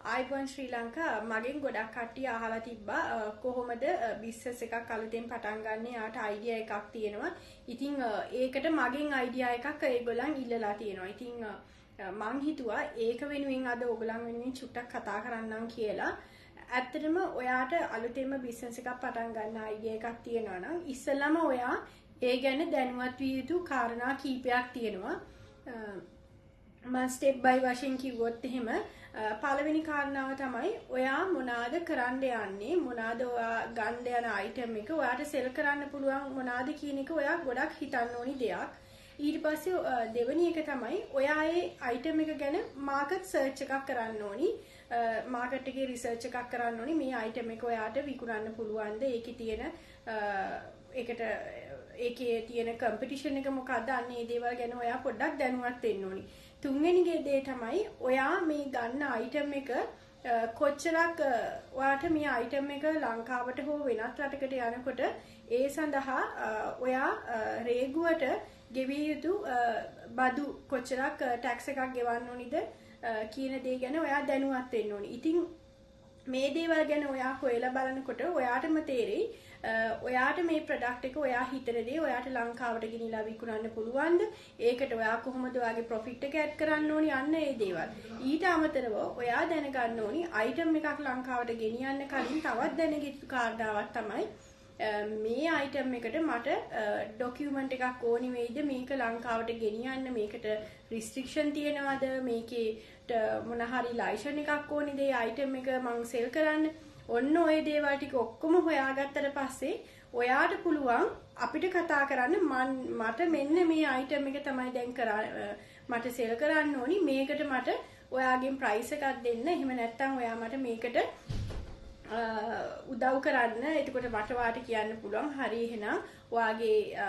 ආයිබෝන් ශ්‍රී ලංකා මගෙන් ගොඩක් කට්ටිය අහලා තිබ්බා කොහොමද බිස්නස් එකක් අලුතෙන් පටන් ගන්න යාට අයිඩියා එකක් තියෙනවා. ඉතින් ඒකට මගෙන් අයිඩියා එකක් ඒගොල්ලන් ඉල්ලලා තියෙනවා. ඉතින් මං හිතුවා ඒක වෙනුවෙන් අද ඔයගොල්ලන් වෙනුවෙන් චුට්ටක් කතා කරන්නම් කියලා. ඇත්තටම ඔයාට අලුතෙන්ම බිස්නස් එකක් පටන් ගන්න අයිඩියා එකක් තියෙනවා නම් ඉස්සෙල්ලාම ඔයා ඒ ගැන දැනුවත් විය යුතු කාරණා කීපයක් තියෙනවා. මම ස්ටෙප් බයි වශයෙන් කිව්වොත් එහෙම පළවෙනි කාරණාව තමයි ඔයා මොනවාද කරන්න යන්නේ මොනවාද ඔයා ගන්න යන අයිටම් එක ඔයාට සෙල් කරන්න පුළුවන් මොනවාද කියන එක ඔයා ගොඩක් හිතන්න ඕනි දෙයක්. ඊට පස්සේ දෙවෙනි එක තමයි ඔයා ඒ අයිටම් එක ගැන මාකට් සර්ච් එකක් කරන්න ඕනි. මාකට් එකේ රිසර්ච් එකක් කරන්න ඕනි. මේ අයිටම් එක ඔයාට විකුණන්න පුළුවන්ද? ඒකේ තියෙන ඒකේ තියෙන කම්පිටිෂන් එක මොකක්ද? අන්න ඒ දේවල් ගැන ඔයා පොඩ්ඩක් දැනුවත් වෙන්න ඕනි. තුන්වෙනි දේ තමයි ඔයා මේ ගන්න අයිටම් එක කොච්චරක් ඔයාට මේ අයිටම් එක ලංකාවට හෝ වෙනත් රටකට යනකොට ඒ සඳහා ඔයා රේගුවට ගෙවිය යුතු බදු කොච්චරක් ටැක්ස් එකක් ගෙවන්න ඕනිද කියන දේ ගැන ඔයා දැනුවත් වෙන්න ඕනි. ඉතින් මේ දේවල් ගැන ඔයා හොයලා බලනකොට ඔයාටම තේරෙයි ඔයාට මේ ප්‍රොඩක්ට් එක ඔයා හිතන දේ ඔයාට ලංකාවට ගෙනිලා විකුණන්න පුළුවන්ද? ඒකට ඔයා කොහොමද ඔයාගේ ප්‍රොෆිට් එක ඇඩ් කරන්න ඕනි? අන්න ඒ දේවල්. ඊට අමතරව ඔයා දැනගන්න ඕනි අයිටම් එකක් ලංකාවට ගෙනියන්න කලින් තවත් දැනගිතු කාරණාවක් තමයි මේ අයිටම් එකට මට ඩොකියුමන්ට් එකක් ඕනි වෙයිද මේක ලංකාවට ගෙනියන්න? මේකට රිස්ට්‍රික්ෂන් තියෙනවද? මේකේ මොන හරි ලයිසන් එකක් ඕනිද ඒ අයිටම් එක මං සෙල් කරන්න? ඔන්න ඔය දේවල් ටික ඔක්කොම හොයාගත්තට පස්සේ ඔයාට පුළුවන් අපිට කතා කරන්න මට මෙන්න මේ අයිටම් එක තමයි දැන් මට සෙල් කරන්න ඕනි. මේකට මට ඔයාගෙන් ප්‍රයිස් එකක් දෙන්න. එහෙම නැත්නම් ඔයා මට මේකට උදව් කරන්න. එතකොට මට වාට කියන්න පුළුවන් හරි එහෙනම් ඔයාගේ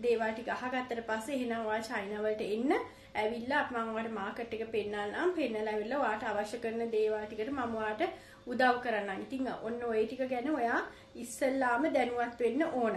දේවල් ටික අහගත්තට පස්සේ එහෙනම් ඔයා චයිනා වලට එන්න. ඇවිල්ලා මම ඔයාලට මාකට් එක පෙන්නන්නම්. පෙන්නලා ඇවිල්ලා ඔයාට අවශ්‍ය කරන දේවල් ටිකට මම ඔයාට උදව් කරන්නම්. ඉතින් ඔන්න ඔය ටික ගැන ඔයා ඉස්සෙල්ලාම දැනුවත් වෙන්න ඕන.